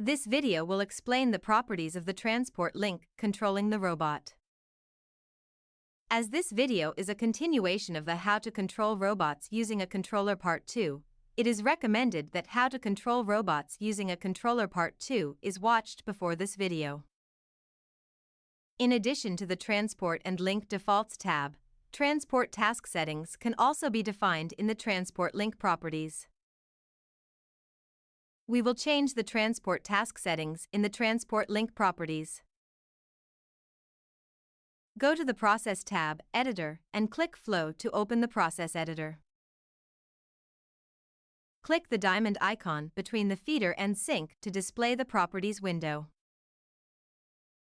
This video will explain the properties of the transport link controlling the robot. As this video is a continuation of the How to Control Robots Using a Controller Part 2, it is recommended that How to Control Robots Using a Controller Part 2 is watched before this video. In addition to the Transport and Link Defaults tab, Transport Task Settings can also be defined in the Transport Link Properties. We will change the Transport Task Settings in the Transport Link Properties. Go to the Process tab, Editor, and click Flow to open the Process Editor. Click the diamond icon between the feeder and sink to display the Properties window.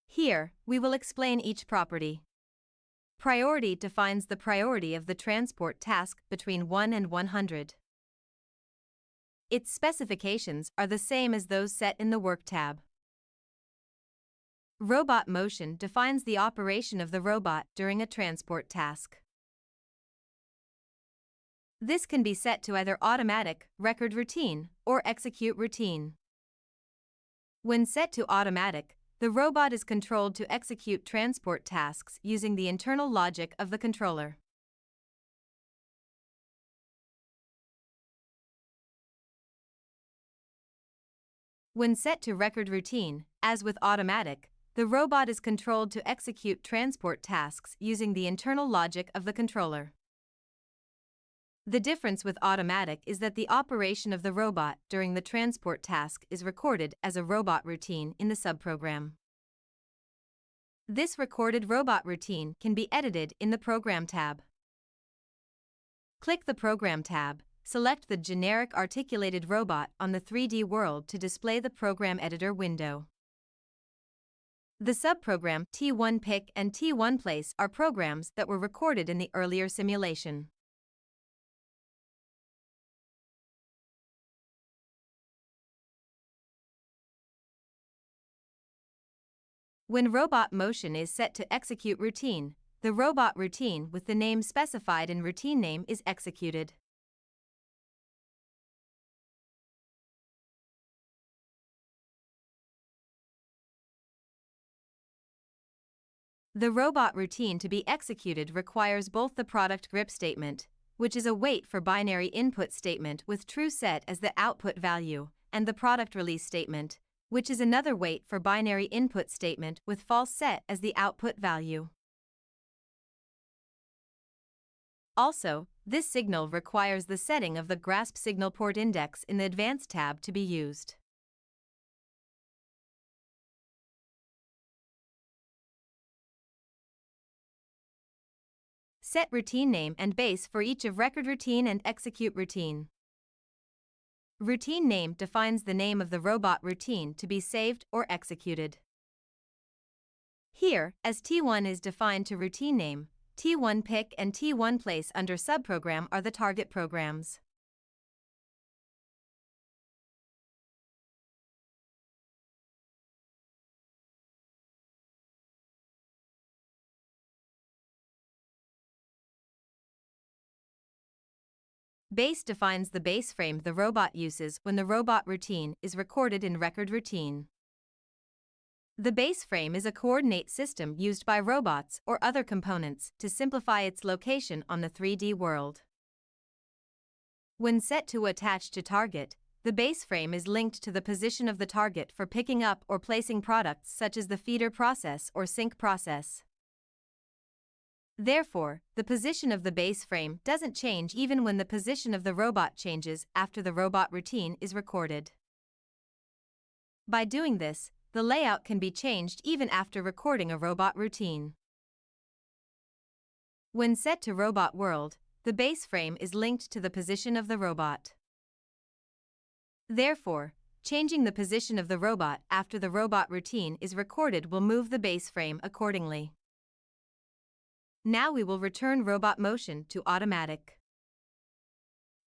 Here, we will explain each property. Priority defines the priority of the transport task between 1 and 100. Its specifications are the same as those set in the Work tab. Robot motion defines the operation of the robot during a transport task. This can be set to either automatic, record routine, or execute routine. When set to automatic, the robot is controlled to execute transport tasks using the internal logic of the controller. When set to record routine, as with automatic, the robot is controlled to execute transport tasks using the internal logic of the controller. The difference with automatic is that the operation of the robot during the transport task is recorded as a robot routine in the subprogram. This recorded robot routine can be edited in the Program tab. Click the Program tab, select the generic articulated robot on the 3D world to display the Program Editor window. The subprogram T1 Pick and T1 Place are programs that were recorded in the earlier simulation. When robot motion is set to execute routine, the robot routine with the name specified in routine name is executed. The robot routine to be executed requires both the product grip statement, which is a wait for binary input statement with true set as the output value, and the product release statement, which is another wait for binary input statement with false set as the output value. Also, this signal requires the setting of the grasp signal port index in the Advanced tab to be used. Set routine name and base for each of record routine and execute routine. Routine name defines the name of the robot routine to be saved or executed. Here, as T1 is defined to routine name, T1 Pick and T1 Place under subprogram are the target programs. Base defines the base frame the robot uses when the robot routine is recorded in record routine. The base frame is a coordinate system used by robots or other components to simplify its location on the 3D world. When set to attach to target, the base frame is linked to the position of the target for picking up or placing products such as the feeder process or sink process. Therefore, the position of the base frame doesn't change even when the position of the robot changes after the robot routine is recorded. By doing this, the layout can be changed even after recording a robot routine. When set to robot world, the base frame is linked to the position of the robot. Therefore, changing the position of the robot after the robot routine is recorded will move the base frame accordingly. Now we will return robot motion to automatic.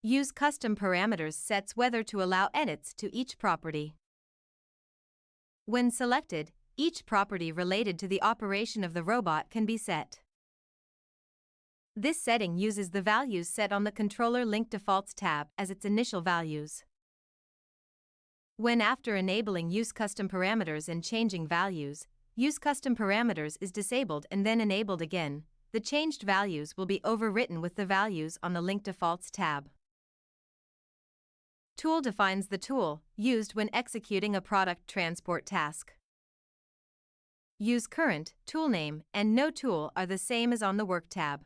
Use custom parameters sets whether to allow edits to each property. When selected, each property related to the operation of the robot can be set. This setting uses the values set on the Controller Link Defaults tab as its initial values. When after enabling Use Custom Parameters and changing values, Use Custom Parameters is disabled and then enabled again, the changed values will be overwritten with the values on the Link Defaults tab. Tool defines the tool used when executing a product transport task. Use current, tool name, and no tool are the same as on the Work tab.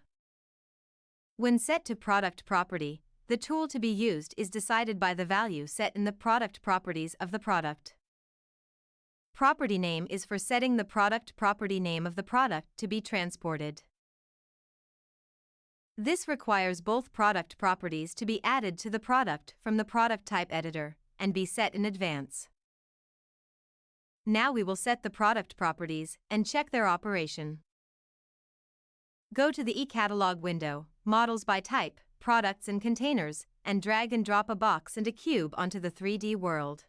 When set to product property, the tool to be used is decided by the value set in the product properties of the product. Property name is for setting the product property name of the product to be transported. This requires both product properties to be added to the product from the product type editor and be set in advance. Now we will set the product properties and check their operation. Go to the eCatalog window, Models by Type, Products and Containers, and drag and drop a box and a cube onto the 3D world.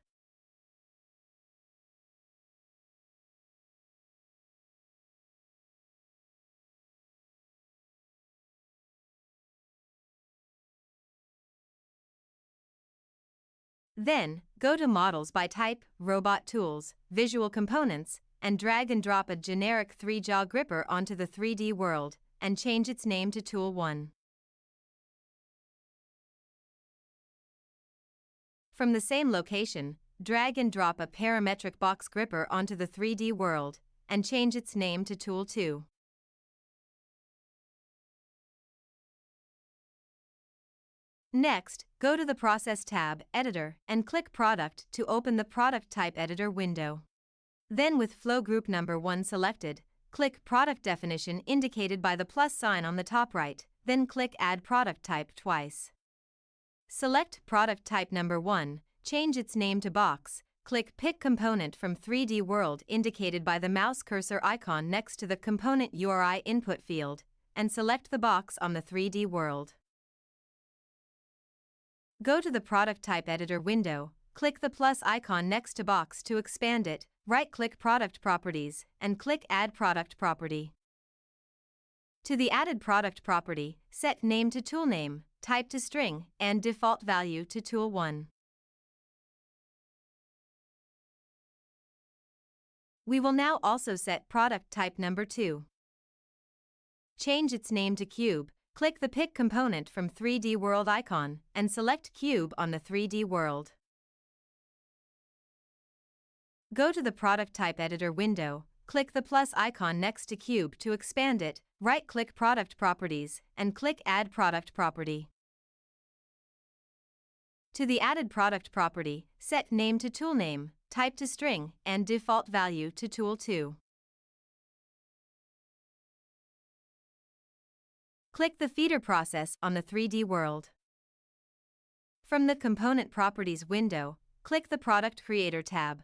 Then, go to Models by Type, Robot Tools, Visual Components, and drag and drop a generic 3-jaw gripper onto the 3D world, and change its name to Tool 1. From the same location, drag and drop a parametric box gripper onto the 3D world, and change its name to Tool 2. Next, go to the Process tab, Editor, and click Product to open the Product Type Editor window. Then with Flow Group Number 1 selected, click Product Definition indicated by the plus sign on the top right, then click Add Product Type twice. Select Product Type Number 1, change its name to Box, click Pick Component from 3D World indicated by the mouse cursor icon next to the Component URI input field, and select the box on the 3D world. Go to the Product Type Editor window, click the plus icon next to Box to expand it, right-click Product Properties, and click Add Product Property. To the added product property, set Name to Tool Name, Type to String, and Default Value to Tool 1. We will now also set Product Type Number 2. Change its name to Cube. Click the Pick Component from 3D World icon and select Cube on the 3D world. Go to the Product Type Editor window, click the plus icon next to Cube to expand it, right-click Product Properties, and click Add Product Property. To the added product property, set Name to Tool Name, Type to String, and Default Value to Tool 2. Click the Feeder process on the 3D world. From the Component Properties window, click the Product Creator tab.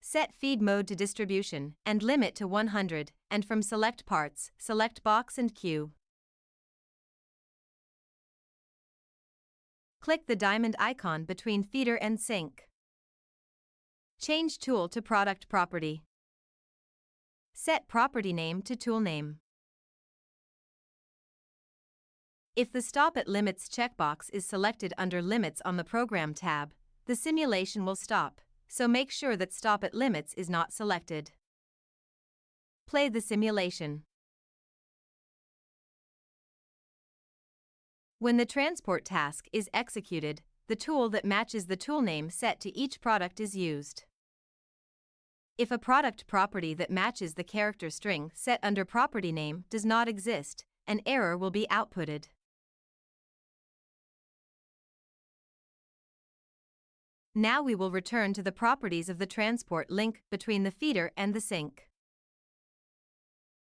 Set Feed Mode to Distribution and Limit to 100, and from Select Parts, select Box and Cube. Click the diamond icon between Feeder and Sink. Change Tool to Product Property. Set Property Name to Tool Name. If the Stop at Limits checkbox is selected under Limits on the Program tab, the simulation will stop, so make sure that Stop at Limits is not selected. Play the simulation. When the transport task is executed, the tool that matches the tool name set to each product is used. If a product property that matches the character string set under property name does not exist, an error will be outputted. Now we will return to the properties of the transport link between the feeder and the sink.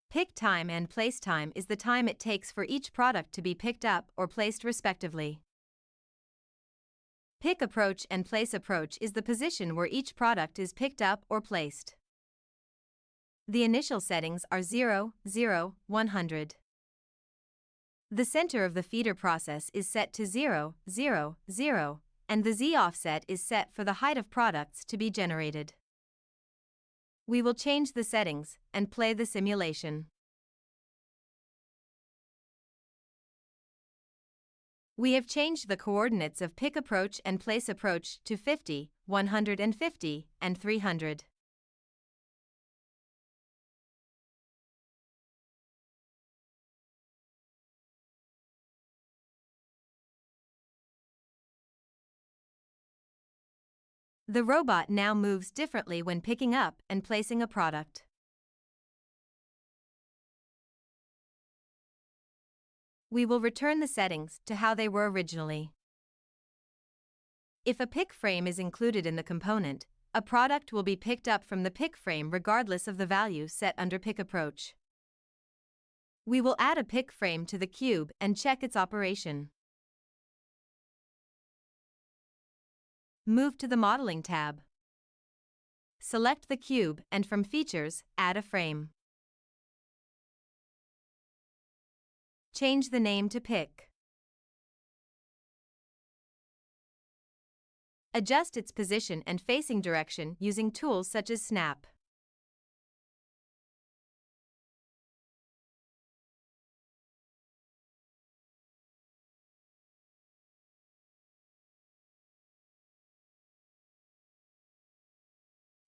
Pick time and place time is the time it takes for each product to be picked up or placed respectively. Pick approach and place approach is the position where each product is picked up or placed. The initial settings are 0, 0, 100. The center of the feeder process is set to 0, 0, 0, and the Z offset is set for the height of products to be generated. We will change the settings and play the simulation. We have changed the coordinates of pick approach and place approach to 50, 150, and 300. The robot now moves differently when picking up and placing a product. We will return the settings to how they were originally. If a pick frame is included in the component, a product will be picked up from the pick frame regardless of the value set under pick approach. We will add a pick frame to the cube and check its operation. Move to the Modeling tab. Select the cube and from Features, add a frame. Change the name to Pick. Adjust its position and facing direction using tools such as Snap.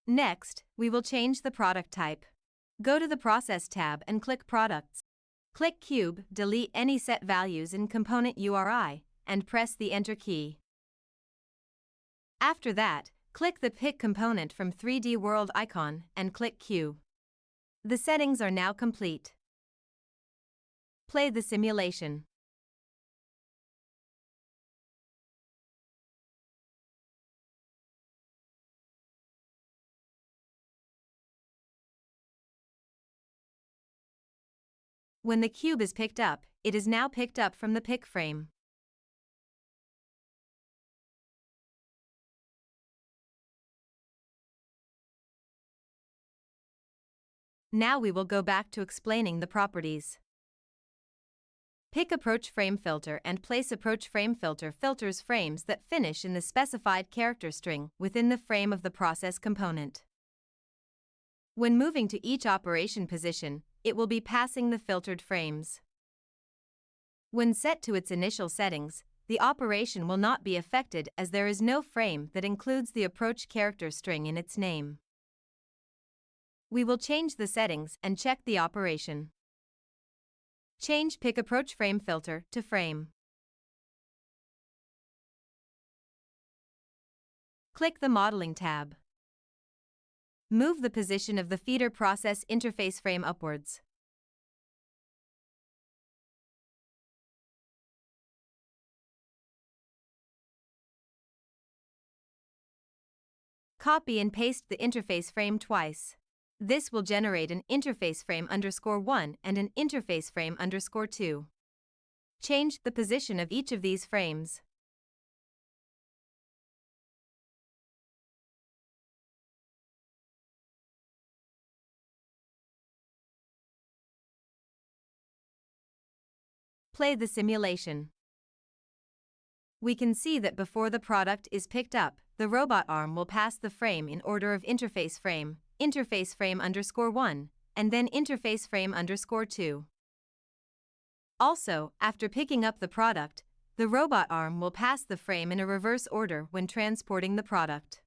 Next, we will change the product type. Go to the Process tab and click Products. Click Cube, delete any set values in Component URI, and press the Enter key. After that, click the Pick component from 3D World icon and click Q. The settings are now complete. Play the simulation. When the cube is picked up, it is now picked up from the pick frame. Now we will go back to explaining the properties. Pick approach frame filter and place approach frame filter filters frames that finish in the specified character string within the frame of the process component. When moving to each operation position, it will be passing the filtered frames. When set to its initial settings, the operation will not be affected as there is no frame that includes the approach character string in its name. We will change the settings and check the operation. Change Pick Approach Frame Filter to Frame. Click the Modeling tab. Move the position of the feeder process interface frame upwards. Copy and paste the interface frame twice. This will generate an interface frame _1 and an interface frame _2. Change the position of each of these frames. Play the simulation. We can see that before the product is picked up, the robot arm will pass the frame in order of interface frame _1, and then interface frame _2. Also, after picking up the product, the robot arm will pass the frame in a reverse order when transporting the product.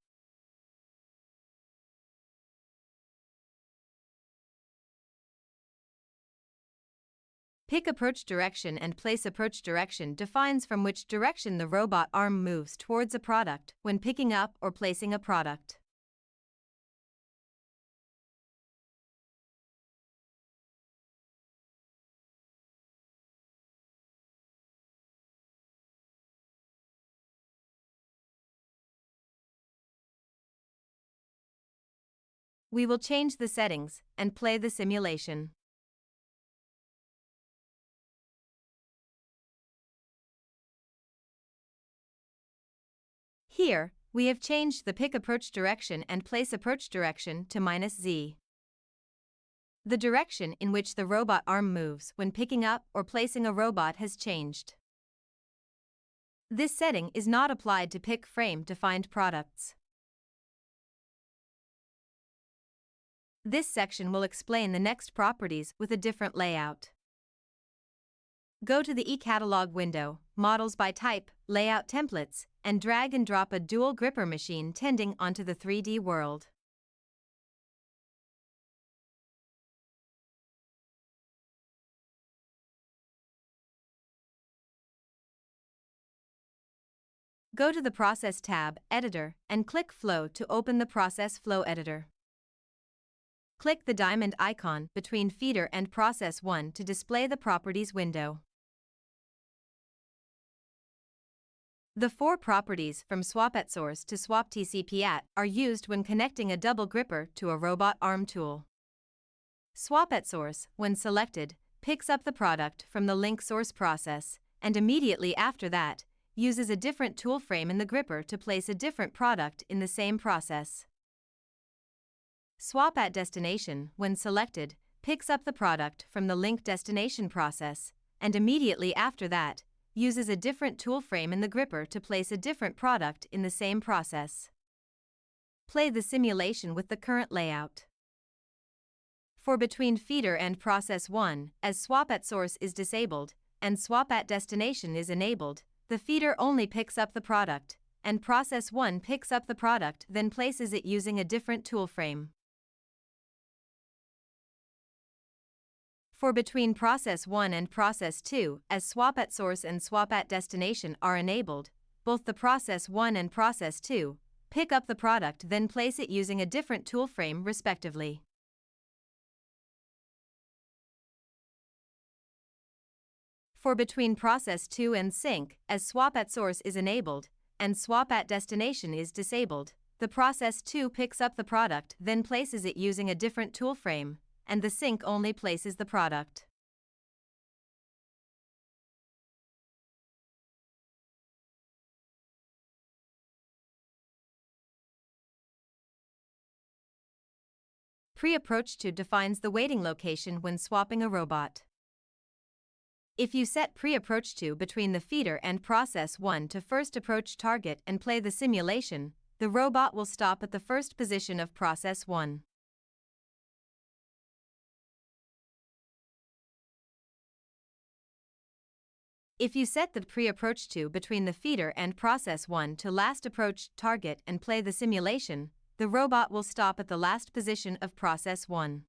Pick approach direction and place approach direction defines from which direction the robot arm moves towards a product when picking up or placing a product. We will change the settings and play the simulation. Here, we have changed the pick approach direction and place approach direction to -Z. The direction in which the robot arm moves when picking up or placing a robot has changed. This setting is not applied to pick frame defined products. This section will explain the next properties with a different layout. Go to the eCatalog window, models by type, layout templates, and drag and drop a dual gripper machine tending onto the 3D world. Go to the Process tab, Editor, and click Flow to open the Process Flow Editor. Click the diamond icon between Feeder and Process 1 to display the Properties window. The 4 properties from Swap at Source to Swap TCP at are used when connecting a double gripper to a robot arm tool. Swap at Source, when selected, picks up the product from the link source process, and immediately after that, uses a different tool frame in the gripper to place a different product in the same process. Swap at Destination, when selected, picks up the product from the link destination process, and immediately after that, uses a different tool frame in the gripper to place a different product in the same process. Play the simulation with the current layout. For between Feeder and Process 1, as Swap at Source is disabled, and Swap at Destination is enabled, the feeder only picks up the product, and Process 1 picks up the product then places it using a different tool frame. For between Process 1 and Process 2, as Swap at Source and Swap at Destination are enabled, both the Process 1 and Process 2 pick up the product then place it using a different tool frame respectively. For between Process 2 and Sync, as Swap at Source is enabled, and Swap at Destination is disabled, the Process 2 picks up the product then places it using a different tool frame, and the Sync only places the product. Pre-approach to defines the waiting location when swapping a robot. If you set pre-approach to between the feeder and Process 1 to first approach target and play the simulation, the robot will stop at the first position of Process 1. If you set the pre-approach to between the feeder and Process 1 to last approach target and play the simulation, the robot will stop at the last position of Process 1.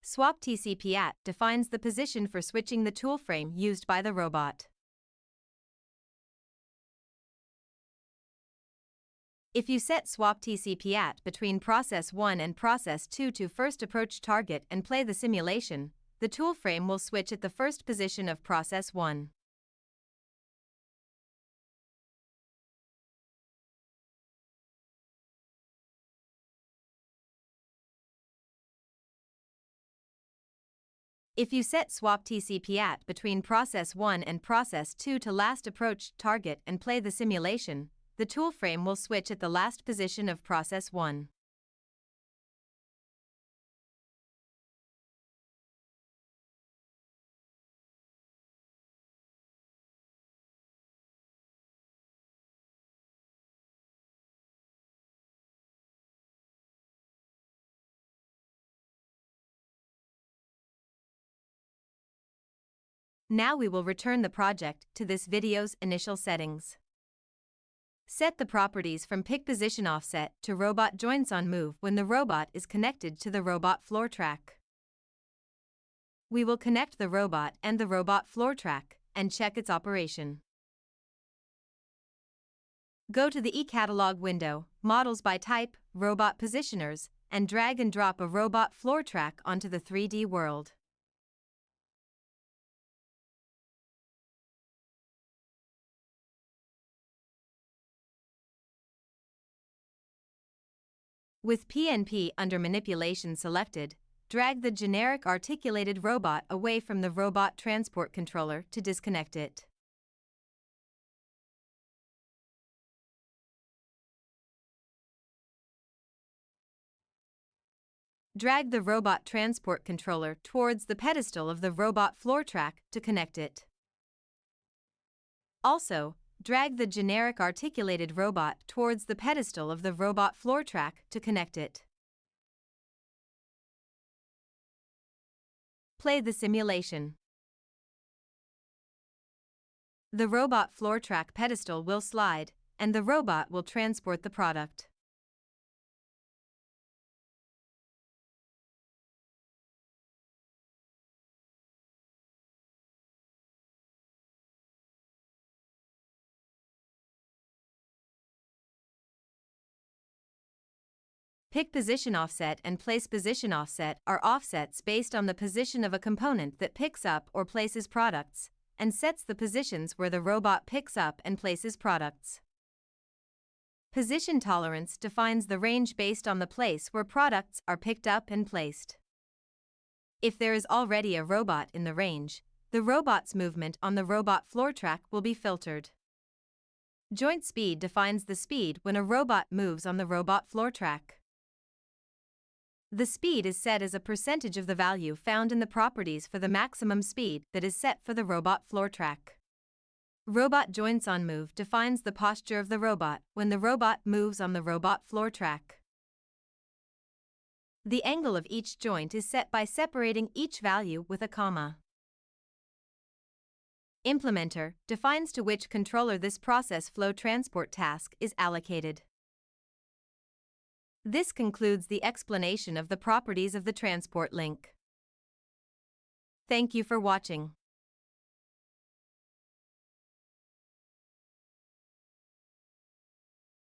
Swap TCP at defines the position for switching the tool frame used by the robot. If you set Swap TCP at between Process 1 and Process 2 to first approach target and play the simulation, the tool frame will switch at the first position of Process 1. If you set Swap TCP at between Process 1 and Process 2 to last approach target and play the simulation, the tool frame will switch at the last position of Process 1. Now we will return the project to this video's initial settings. Set the properties from Pick Position Offset to Robot Joints on Move when the robot is connected to the robot floor track. We will connect the robot and the robot floor track and check its operation. Go to the eCatalog window, Models by Type, Robot Positioners, and drag and drop a robot floor track onto the 3D world. With PNP under Manipulation selected, drag the generic articulated robot away from the robot transport controller to disconnect it. Drag the robot transport controller towards the pedestal of the robot floor track to connect it. Also, drag the generic articulated robot towards the pedestal of the robot floor track to connect it. Play the simulation. The robot floor track pedestal will slide, and the robot will transport the product. Pick position offset and place position offset are offsets based on the position of a component that picks up or places products, and sets the positions where the robot picks up and places products. Position tolerance defines the range based on the place where products are picked up and placed. If there is already a robot in the range, the robot's movement on the robot floor track will be filtered. Joint speed defines the speed when a robot moves on the robot floor track. The speed is set as a percentage of the value found in the properties for the maximum speed that is set for the robot floor track. Robot joints on move defines the posture of the robot when the robot moves on the robot floor track. The angle of each joint is set by separating each value with a comma. Implementer defines to which controller this process flow transport task is allocated. This concludes the explanation of the properties of the transport link. Thank you for watching.